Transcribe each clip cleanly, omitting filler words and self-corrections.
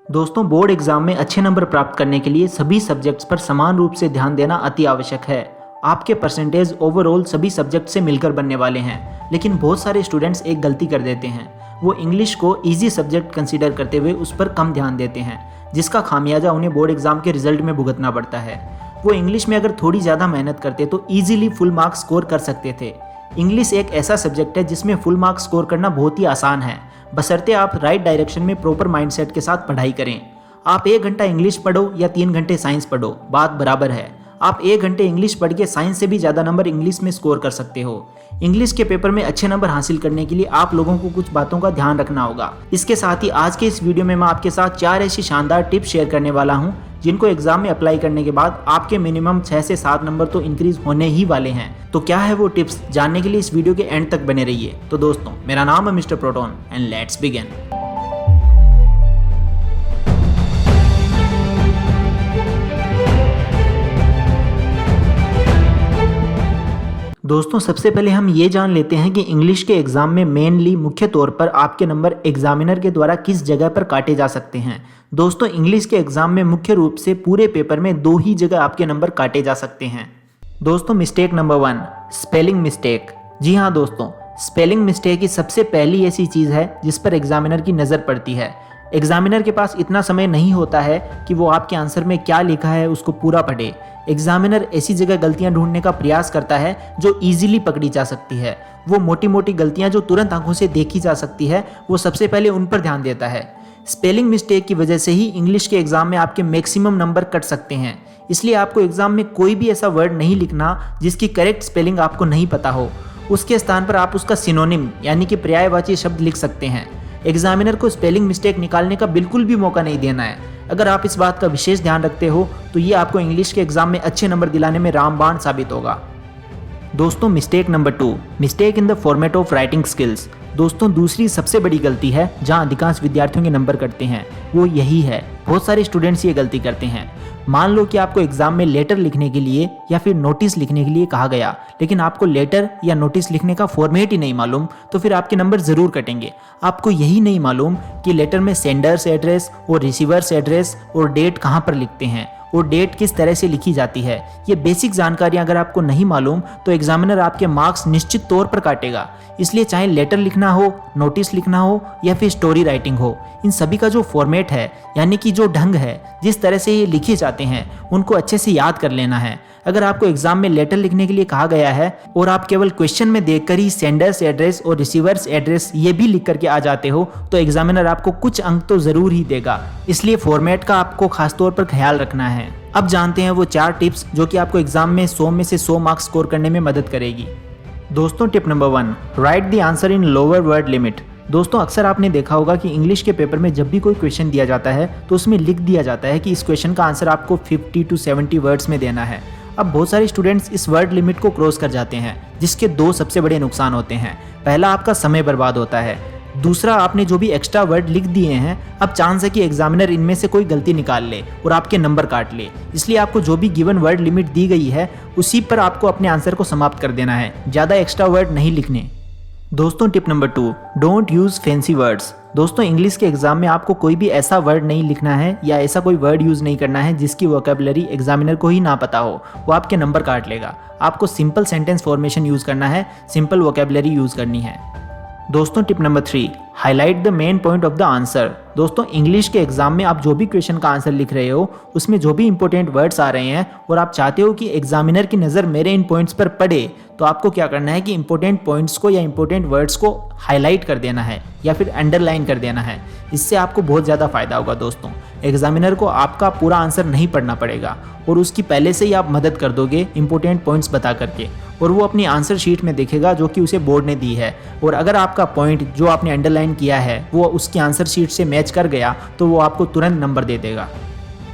दोस्तों, board exam में अच्छे नंबर प्राप्त करने के लिए सभी सब्जेक्ट्स पर समान रूप से ध्यान देना अति आवश्यक है। आपके परसेंटेज ओवरऑल सभी सब्जेक्ट से मिलकर बनने वाले हैं, लेकिन बहुत सारे स्टूडेंट्स एक गलती कर देते हैं। वो इंग्लिश को ईजी सब्जेक्ट कंसीडर करते हुए उस पर कम ध्यान देते हैं, जिसका खामियाजा उन्हें बोर्ड एग्जाम के रिजल्ट में भुगतना पड़ता है। वो इंग्लिश में अगर थोड़ी ज़्यादा मेहनत करते तो ईजिली फुल मार्क्स स्कोर कर सकते थे। इंग्लिश एक ऐसा सब्जेक्ट है जिसमें फुल मार्क्स स्कोर करना बहुत ही आसान है, बशर्ते आप राइट डायरेक्शन में प्रॉपर माइंडसेट के साथ पढ़ाई करें। आप 1 घंटा इंग्लिश पढ़ो या 3 घंटे साइंस पढ़ो, बात बराबर है। आप 1 घंटे इंग्लिश पढ़ के साइंस से भी ज़्यादा नंबर इंग्लिश में स्कोर कर सकते हो। इंग्लिश के पेपर में अच्छे नंबर हासिल करने के लिए आप लोगों को कुछ बातों का ध्यान रखना होगा। इसके साथ ही आज के इस वीडियो में मैं आपके साथ 4 ऐसी शानदार टिप्स शेयर करने वाला हूँ जिनको एग्जाम में अप्लाई करने के बाद आपके मिनिमम 6 से 7 नंबर तो इंक्रीज होने ही वाले हैं। तो क्या है वो टिप्स, जानने के लिए इस वीडियो के एंड तक बने रहिए। तो दोस्तों, मेरा नाम है mister proton and let's begin. दोस्तों, सबसे पहले हम ये जान लेते हैं कि इंग्लिश के एग्जाम में मेनली मुख्य तौर पर आपके नंबर एग्जामिनर के द्वारा किस जगह पर काटे जा सकते हैं। दोस्तों, इंग्लिश के एग्जाम में मुख्य रूप से पूरे पेपर में 2 ही जगह आपके नंबर काटे जा सकते हैं। दोस्तों, मिस्टेक नंबर 1, स्पेलिंग मिस्टेक। जी हाँ दोस्तों, स्पेलिंग मिस्टेक ही सबसे पहली ऐसी चीज़ है जिस पर एग्जामिनर की नज़र पड़ती है। एग्जामिनर के पास इतना समय नहीं होता है कि वो आपके आंसर में क्या लिखा है उसको पूरा पढ़े। एग्जामिनर ऐसी जगह गलतियां ढूंढने का प्रयास करता है जो इजीली पकड़ी जा सकती है। वो मोटी मोटी गलतियां जो तुरंत आंखों से देखी जा सकती है, वो सबसे पहले उन पर ध्यान देता है। स्पेलिंग मिस्टेक की वजह से ही इंग्लिश के एग्जाम में आपके मैक्सिमम नंबर कट सकते हैं। इसलिए आपको एग्जाम में कोई भी ऐसा वर्ड नहीं लिखना जिसकी करेक्ट स्पेलिंग आपको नहीं पता हो। उसके स्थान पर आप उसका सिनोनिम यानी कि पर्यायवाची शब्द लिख सकते हैं। एग्जामिनर को स्पेलिंग मिस्टेक निकालने का बिल्कुल भी मौका नहीं देना है। अगर आप इस बात का विशेष ध्यान रखते हो तो ये आपको इंग्लिश के एग्जाम में अच्छे नंबर दिलाने में रामबाण साबित होगा। दोस्तों, mistake number 2, mistake in the format of writing skills. दोस्तों, दूसरी सबसे बड़ी गलती है जहां अधिकांश विद्यार्थियों के नंबर कटते हैं, वो यही है। बहुत सारे स्टूडेंट्स ये गलती करते हैं। मान लो कि आपको एग्जाम में लेटर लिखने के लिए या फिर नोटिस लिखने के लिए कहा गया, लेकिन आपको लेटर या नोटिस लिखने का फॉर्मेट ही नहीं मालूम, तो फिर आपके नंबर ज़रूर कटेंगे। आपको यही नहीं मालूम कि लेटर में सेंडर्स एड्रेस और रिसीवर्स एड्रेस और डेट कहाँ पर लिखते हैं और डेट किस तरह से लिखी जाती है। ये बेसिक जानकारियां अगर आपको नहीं मालूम तो एग्जामिनर आपके मार्क्स निश्चित तौर पर काटेगा। इसलिए चाहे लेटर लिखना हो, नोटिस लिखना हो या फिर स्टोरी राइटिंग हो, इन सभी का जो फॉर्मेट है यानी कि जो ढंग है, जिस तरह से ये लिखे जाते हैं, उनको अच्छे से याद कर लेना है। अगर आपको एग्जाम में लेटर लिखने के लिए कहा गया है और आप केवल क्वेश्चन में देखकर ही सेंडर्स एड्रेस और रिसीवर्स एड्रेस ये भी लिख करके आ जाते हो, तो एग्जामिनर आपको कुछ अंक तो जरूर ही देगा। इसलिए फॉर्मेट का आपको खासतौर पर ख्याल रखना है। अब जानते हैं वो 4 टिप्स जो कि आपको एग्जाम में 100 में से 100 मार्क्स स्कोर करने में मदद करेगी। दोस्तों, tip number 1, right the answer in lower word limit. दोस्तों, अक्सर आपने देखा होगा कि इंग्लिश के पेपर में जब भी कोई क्वेश्चन दिया जाता है तो उसमें लिख दिया जाता है कि इस क्वेश्चन का आंसर आपको 50 to 70 वर्ड्स में देना है। अब बहुत सारे स्टूडेंट्स इस वर्ड लिमिट को क्रॉस कर जाते हैं, जिसके 2 सबसे बड़े नुकसान होते हैं। पहला, आपका समय बर्बाद होता है। दूसरा, आपने जो भी एक्स्ट्रा वर्ड लिख दिए हैं, अब चांस है कि एग्जामिनर इनमें से कोई गलती निकाल ले और आपके नंबर काट ले। इसलिए आपको जो भी गिवन वर्ड लिमिट दी गई है उसी पर आपको अपने आंसर को समाप्त कर देना है, ज़्यादा एक्स्ट्रा वर्ड नहीं लिखने। दोस्तों, tip number 2, don't use fancy words. दोस्तों, इंग्लिश के एग्जाम में आपको कोई भी ऐसा वर्ड नहीं लिखना है या ऐसा कोई वर्ड यूज़ नहीं करना है जिसकी वोकैबुलरी एग्जामिनर को ही ना पता हो, वो आपके नंबर काट लेगा। आपको सिंपल सेंटेंस फॉर्मेशन यूज़ करना है, सिंपल वोकैबुलरी यूज़ करनी है। दोस्तों, tip number 3, highlight the main point of the answer. दोस्तों, इंग्लिश के एग्जाम में आप जो भी क्वेश्चन का आंसर लिख रहे हो उसमें जो भी इंपॉर्टेंट वर्ड्स आ रहे हैं और आप चाहते हो कि एग्जामिनर की नज़र मेरे इन पॉइंट्स पर पड़े, तो आपको क्या करना है कि इंपॉर्टेंट पॉइंट्स को या इंपॉर्टेंट वर्ड्स को हाईलाइट कर देना है या फिर अंडरलाइन कर देना है। इससे आपको बहुत ज़्यादा फायदा होगा। दोस्तों, एग्जामिनर को आपका पूरा आंसर नहीं पढ़ना पड़ेगा और उसकी पहले से ही आप मदद कर दोगे इंपॉर्टेंट पॉइंट्स बता करके, और वो अपनी आंसर शीट में देखेगा जो कि उसे बोर्ड ने दी है। और अगर आपका पॉइंट जो आपने अंडरलाइन किया है वो उसकी आंसर शीट से मैच कर गया तो वो आपको तुरंत नंबर दे देगा।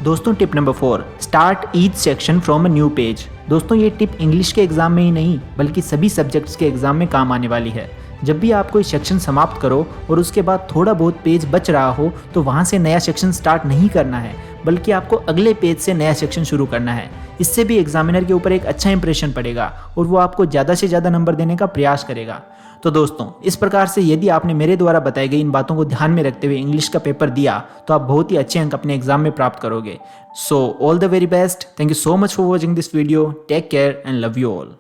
दोस्तों, tip number 4, start each section from a new page. दोस्तों, ये टिप इंग्लिश के एग्जाम में ही नहीं बल्कि सभी सब्जेक्ट्स के एग्जाम में काम आने वाली है। जब भी आप कोई सेक्शन समाप्त करो और उसके बाद थोड़ा बहुत पेज बच रहा हो तो वहाँ से नया सेक्शन स्टार्ट नहीं करना है, बल्कि आपको अगले पेज से नया सेक्शन शुरू करना है। इससे भी एग्जामिनर के ऊपर एक अच्छा इंप्रेशन पड़ेगा और वो आपको ज़्यादा से ज़्यादा नंबर देने का प्रयास करेगा। तो दोस्तों, इस प्रकार से यदि आपने मेरे द्वारा बताई गई इन बातों को ध्यान में रखते हुए इंग्लिश का पेपर दिया तो आप बहुत ही अच्छे अंक अपने एग्जाम में प्राप्त करोगे। So all the very best. Thank you so much for watching this video. Take care and love you all.